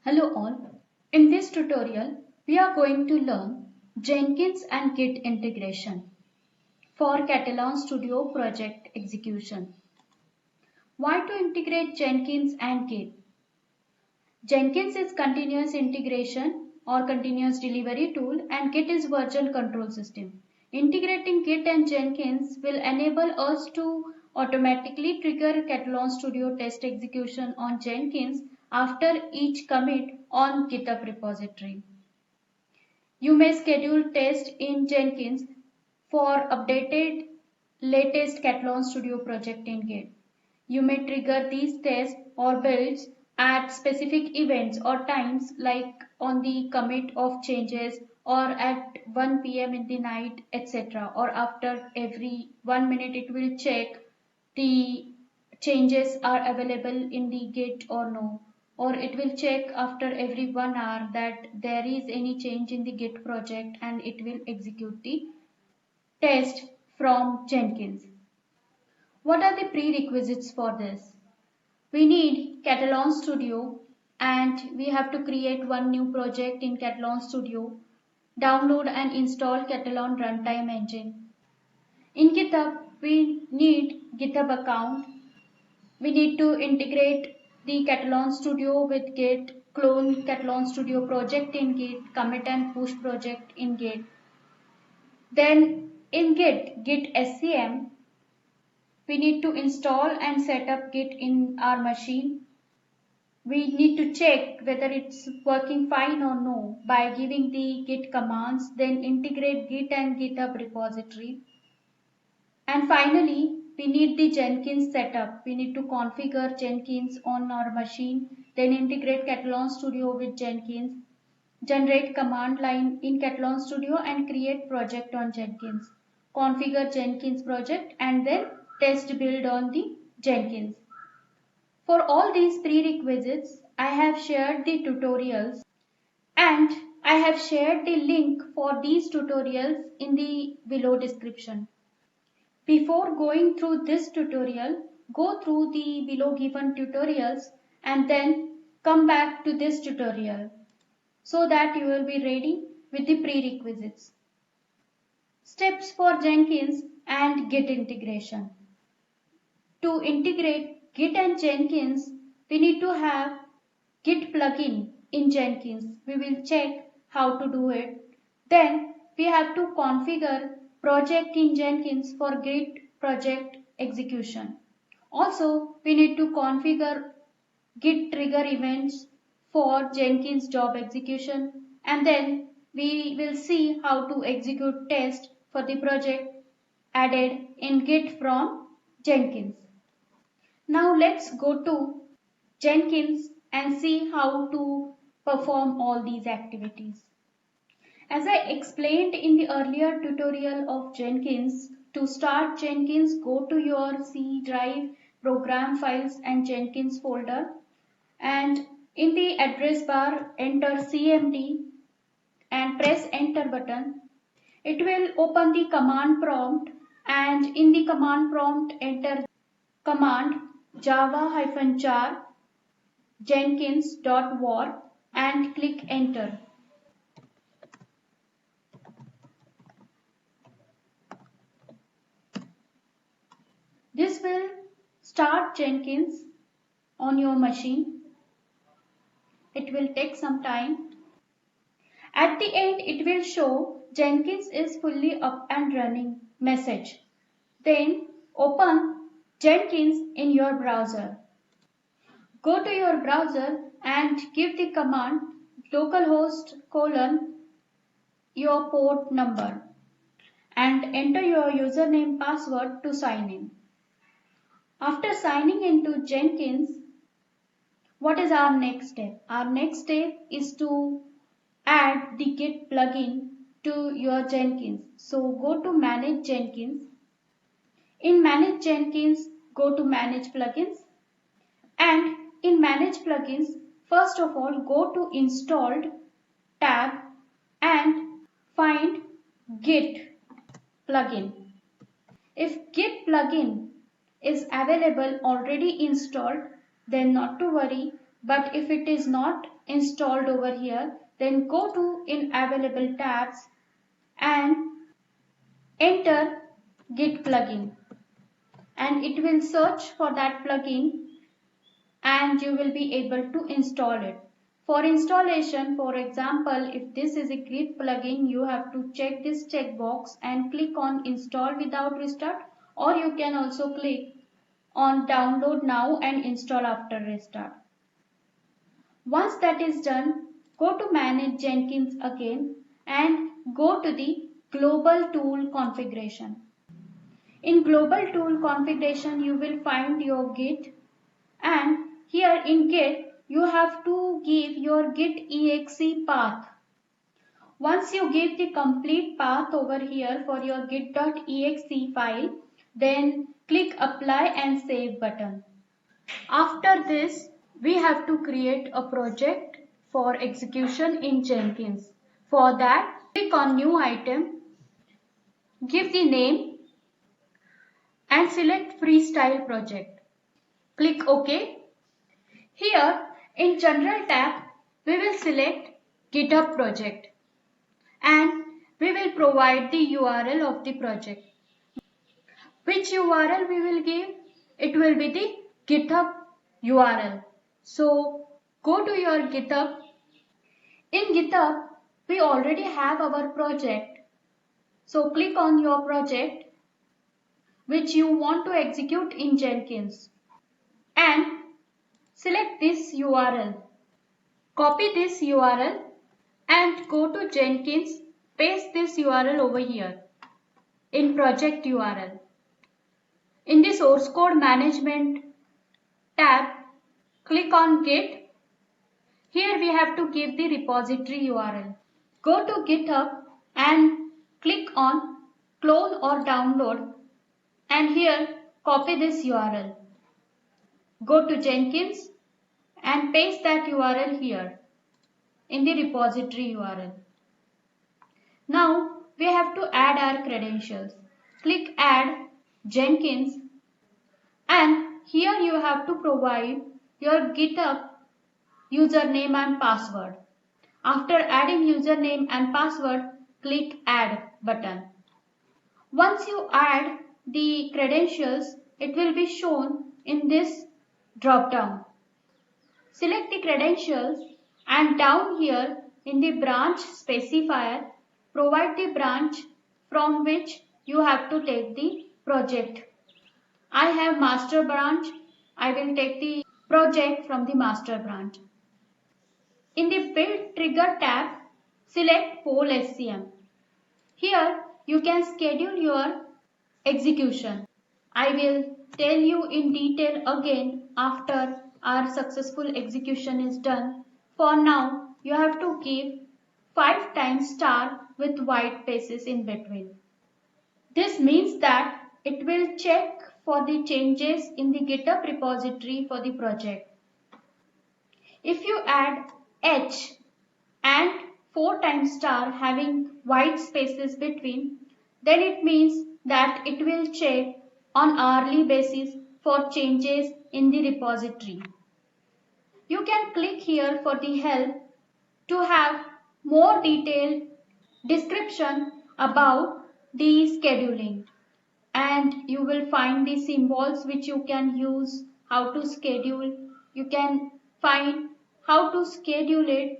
Hello all. In this tutorial, we are going to learn Jenkins and Git integration for Catalan Studio project execution. Why to integrate Jenkins and Git? Jenkins is continuous integration or continuous delivery tool and Git is version control system. Integrating Git and Jenkins will enable us to automatically trigger Catalan Studio test execution on Jenkins after each commit on GitHub repository. You may schedule tests in Jenkins for updated latest Catalan Studio project in Git. You may trigger these tests or builds at specific events or times like on the commit of changes or at 1 p.m. in the night, etc. Or after every 1 minute it will check the changes are available in the Git or no, or it will check after every 1 hour that there is any change in the Git project and it will execute the test from Jenkins. What are the prerequisites for this? We need Catalan Studio and we have to create one new project in Catalan Studio, download and install Catalan Runtime Engine. In GitHub, we need GitHub account. We need to integrate the Catalan Studio with Git, clone Catalan Studio project in Git, commit and push project in Git. Then in Git SCM, we need to install and set up Git in our machine. We need to check whether it's working fine or no by giving the Git commands, then integrate Git and GitHub repository. And finally, we need the Jenkins setup. We need to configure Jenkins on our machine, then integrate Catalan Studio with Jenkins, generate command line in Catalan Studio and create project on Jenkins, configure Jenkins project and then test build on the Jenkins. For all these prerequisites, I have shared the tutorials and I have shared the link for these tutorials in the below description. Before going through this tutorial, go through the below given tutorials and then come back to this tutorial so that you will be ready with the prerequisites. Steps for Jenkins and Git integration. To integrate Git and Jenkins, we need to have Git plugin in Jenkins. We will check how to do it. Then we have to configure project in Jenkins for Git project execution. Also, we need to configure Git trigger events for Jenkins job execution and then we will see how to execute test for the project added in Git from Jenkins. Now let's go to Jenkins and see how to perform all these activities. As I explained in the earlier tutorial of Jenkins, to start Jenkins, go to your C drive, program files and Jenkins folder and in the address bar enter CMD and press enter button. It will open the command prompt and in the command prompt enter command java-jar jenkins.war and click enter. This will start Jenkins on your machine. It will take some time. At the end, it will show Jenkins is fully up and running message. Then open Jenkins in your browser. Go to your browser and give the command localhost : your port number and enter your username password to sign in. After signing into Jenkins, what is our next step? Our next step is to add the Git plugin to your Jenkins. So go to Manage Jenkins. In Manage Jenkins, go to Manage Plugins. And in Manage Plugins, first of all, go to Installed tab and find Git plugin. If Git plugin is available already installed, then not to worry, But if it is not installed over here, then go to in available tabs and enter Git plugin, and it will search for that plugin and you will be able to install it. For installation, for example, if this is a Git plugin, you have to check this checkbox and click on install without restart, or you can also click on download now and install after restart. Once that is done, go to manage Jenkins again and go to the global tool configuration. In global tool configuration, you will find your Git, and here in Git, you have to give your Git exe path. Once you give the complete path over here for your git.exe file, then click apply and save button. After this, we have to create a project for execution in Jenkins. For that, click on new item, give the name and select freestyle project. Click OK. Here in General tab, we will select GitHub project and we will provide the URL of the project. Which URL we will give? It will be the GitHub URL. So go to your GitHub. In GitHub, we already have our project. So click on your project which you want to execute in Jenkins and select this URL. Copy this URL and go to Jenkins, paste this URL over here in project URL. In the source code management tab, click on Git. Here we have to give the repository URL. Go to GitHub and click on clone or download, and here copy this URL. Go to Jenkins and paste that URL here in the repository URL. Now we have to add our credentials. Click add Jenkins, and here you have to provide your GitHub username and password. After adding username and password, click add button. Once you add the credentials, it will be shown in this drop down. Select the credentials and down here in the branch specifier, provide the branch from which you have to take the project. I have master branch. I will take the project from the master branch. In the build trigger tab, select poll SCM. Here you can schedule your execution. I will tell you in detail again after our successful execution is done. For now, you have to give 5 times star with white spaces in between. This means that it will check for the changes in the GitHub repository for the project. If you add H and 4 times star having white spaces between, then it means that it will check on hourly basis for changes in the repository. You can click here for the help to have more detailed description about the scheduling, and you will find the symbols which you can use, how to schedule. You can find how to schedule it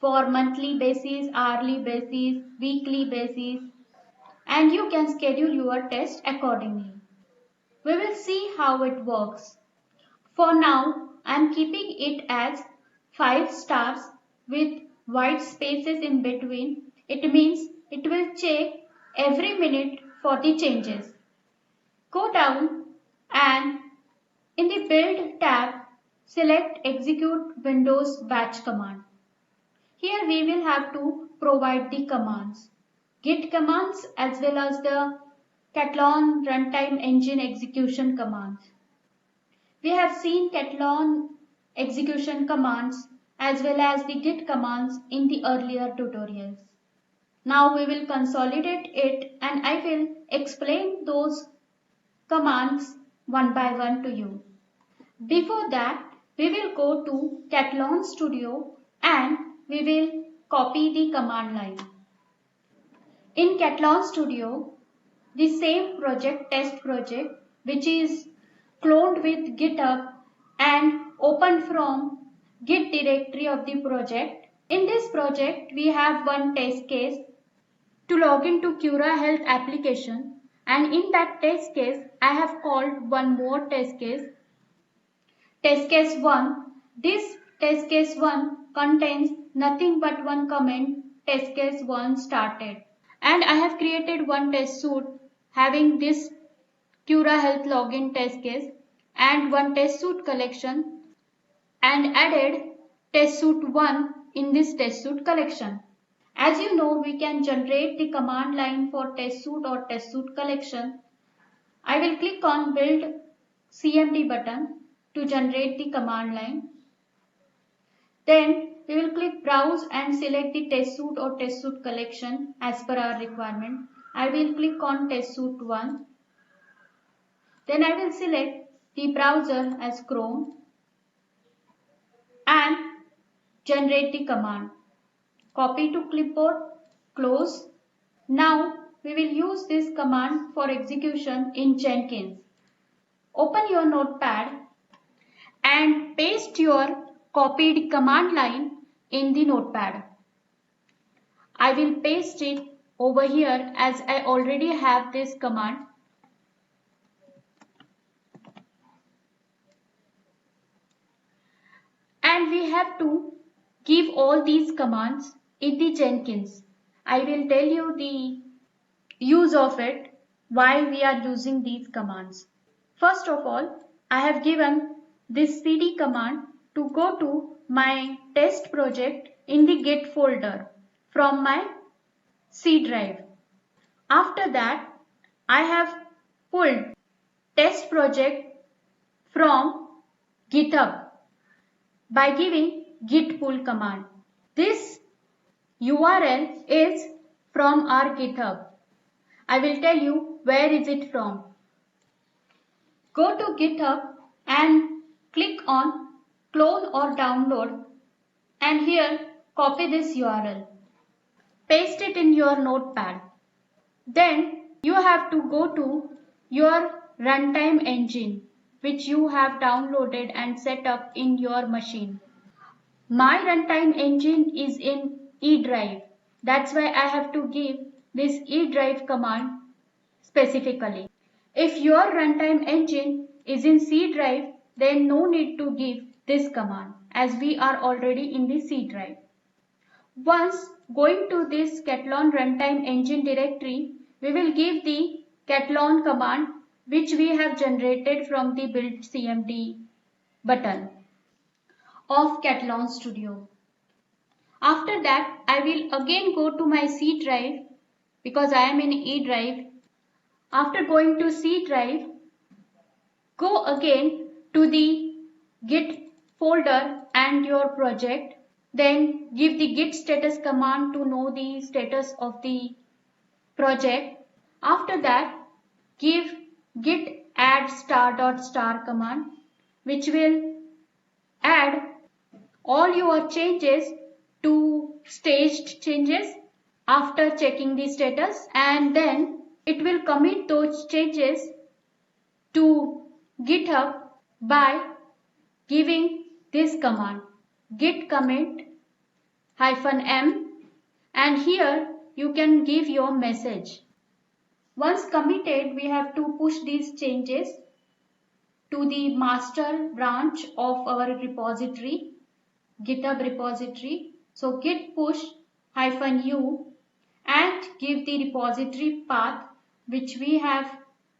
for monthly basis, hourly basis, weekly basis, and you can schedule your test accordingly. We will see how it works. For now, I am keeping it as 5 stars with white spaces in between. It means it will check every minute for the changes. Go down and in the build tab, select execute Windows batch command. Here we will have to provide the commands, Git commands as well as the Catalan runtime engine execution commands. We have seen Catalan execution commands as well as the Git commands in the earlier tutorials. Now we will consolidate it and I will explain those commands one by one to you. Before that, We will go to Catalan Studio and we will copy the command line. In Catalan Studio, the same project, test project, which is cloned with GitHub and opened from Git directory of the project. In this project, we have one test case to log into Cura Health application, and in that test case, I have called one more test case, test case 1. This test case 1 contains nothing but one comment, test case 1 started. And I have created one test suite having this Cura Health login test case and one test suite collection and added test suite 1 in this test suite collection. As you know, we can generate the command line for test suite or test suite collection. I will click on build CMD button to generate the command line. Then we will click browse and select the test suite or test suite collection as per our requirement. I will click on test suite 1. Then I will select the browser as Chrome and generate the command. Copy to clipboard, close. Now we will use this command for execution in Jenkins. Open your notepad and paste your copied command line in the notepad. I will paste it over here as I already have this command. And we have to give all these commands in the Jenkins. I will tell you the use of it, why we are using these commands. First of all, I have given this cd command to go to my test project in the Git folder from my C drive. After that, I have pulled test project from GitHub by giving git pull command. This URL is from our GitHub. I will tell you where is it from. Go to GitHub and click on clone or download and here copy this URL. Paste it in your notepad. Then you have to go to your runtime engine which you have downloaded and set up in your machine. My runtime engine is in E drive. That's why I have to give this E drive command specifically. If your runtime engine is in C drive, then no need to give this command as we are already in the C drive. Once going to this Catalan runtime engine directory, we will give the Catalan command which we have generated from the build CMD button of Catalan Studio. After that, I will again go to my C drive because I am in E drive. After going to C drive, go again to the Git folder and your project. Then give the git status command to know the status of the project. After that, give git add star command which will add all your changes to staged changes after checking the status, and then it will commit those changes to GitHub by giving this command git commit -m, and here you can give your message. Once committed, we have to push these changes to the master branch of our repository, GitHub repository. So git push -u and give the repository path which we have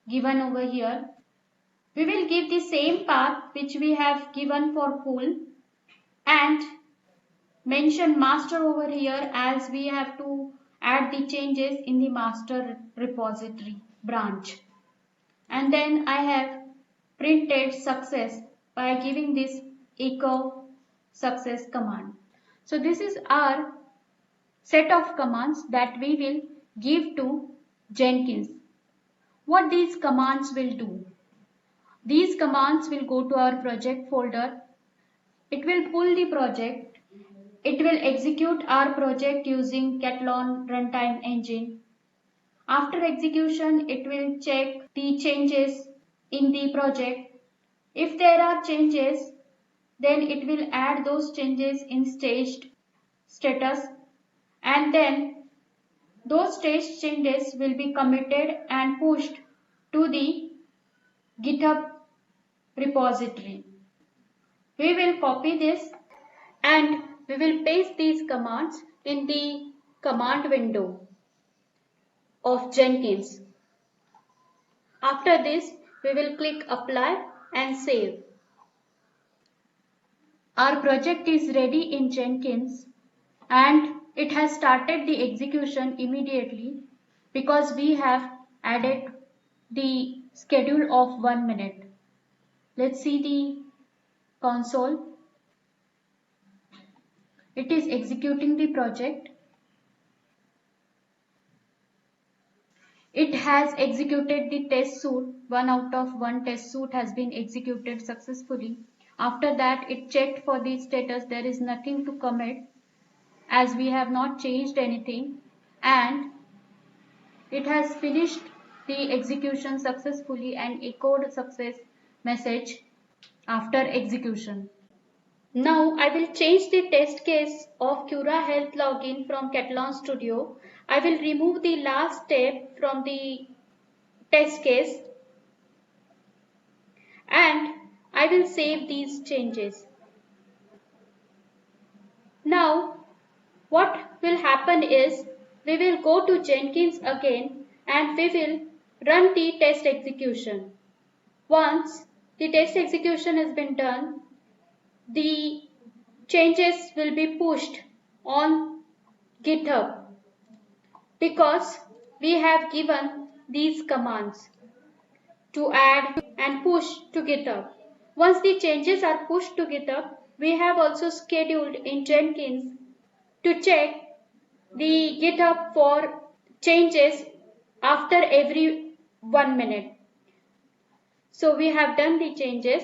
given over here. We will give the same path which we have given for pull and mention master over here as we have to add the changes in the master repository branch. And then I have printed success by giving this echo success command. So this is our set of commands that we will give to Jenkins. What these commands will do? These commands will go to our project folder It will pull the project. It will execute our project using Catalan runtime engine. After execution, it will check the changes in the project. If there are changes, then it will add those changes in staged status, and then those staged changes will be committed and pushed to the GitHub repository. We will copy this and we will paste these commands in the command window of Jenkins. After this, we will click apply and save. Our project is ready in Jenkins and it has started the execution immediately because we have added the schedule of 1 minute. Let's see the console. It is executing the project. It has executed the test suite. 1 out of 1 test suite has been executed successfully. After that, it checked for the status. There is nothing to commit as we have not changed anything, and it has finished the execution successfully and echoed success message after execution. Now I will change the test case of Cura Health login from Catalan Studio. I will remove the last step from the test case and I will save these changes. Now what will happen is we will go to Jenkins again and we will run the test execution. Once the test execution has been done, the changes will be pushed on GitHub because we have given these commands to add and push to GitHub. Once the changes are pushed to GitHub, we have also scheduled in Jenkins to check the GitHub for changes after every 1 minute. So we have done the changes.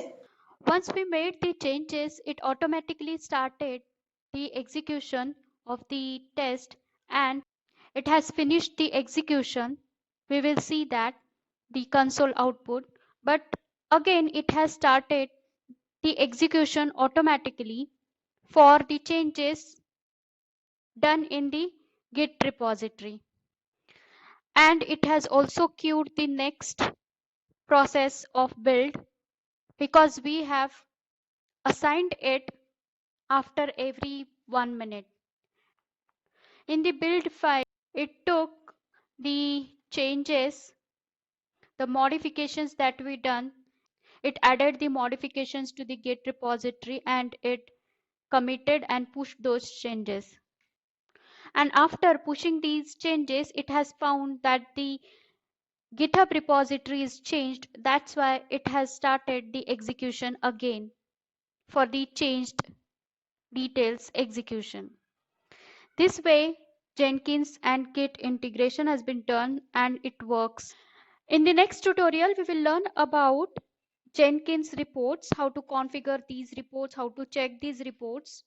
Once we made the changes, it automatically started the execution of the test and it has finished the execution. We will see that the console output, but again it has started the execution automatically for the changes done in the Git repository. And it has also queued the next process of build because we have assigned it after every 1 minute. In the build file, it took the changes, the modifications that we done. It added the modifications to the Git repository and it committed and pushed those changes. And after pushing these changes, it has found that the GitHub repository is changed. That's why it has started the execution again for the changed details execution. This way, Jenkins and Git integration has been done and it works. In the next tutorial, we will learn about Jenkins reports, how to configure these reports, how to check these reports.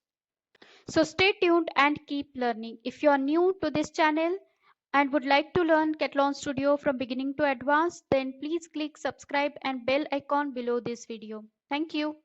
So stay tuned and keep learning. If you are new to this channel and would like to learn Catalan Studio from beginning to advanced, then please click subscribe and bell icon below this video. Thank you.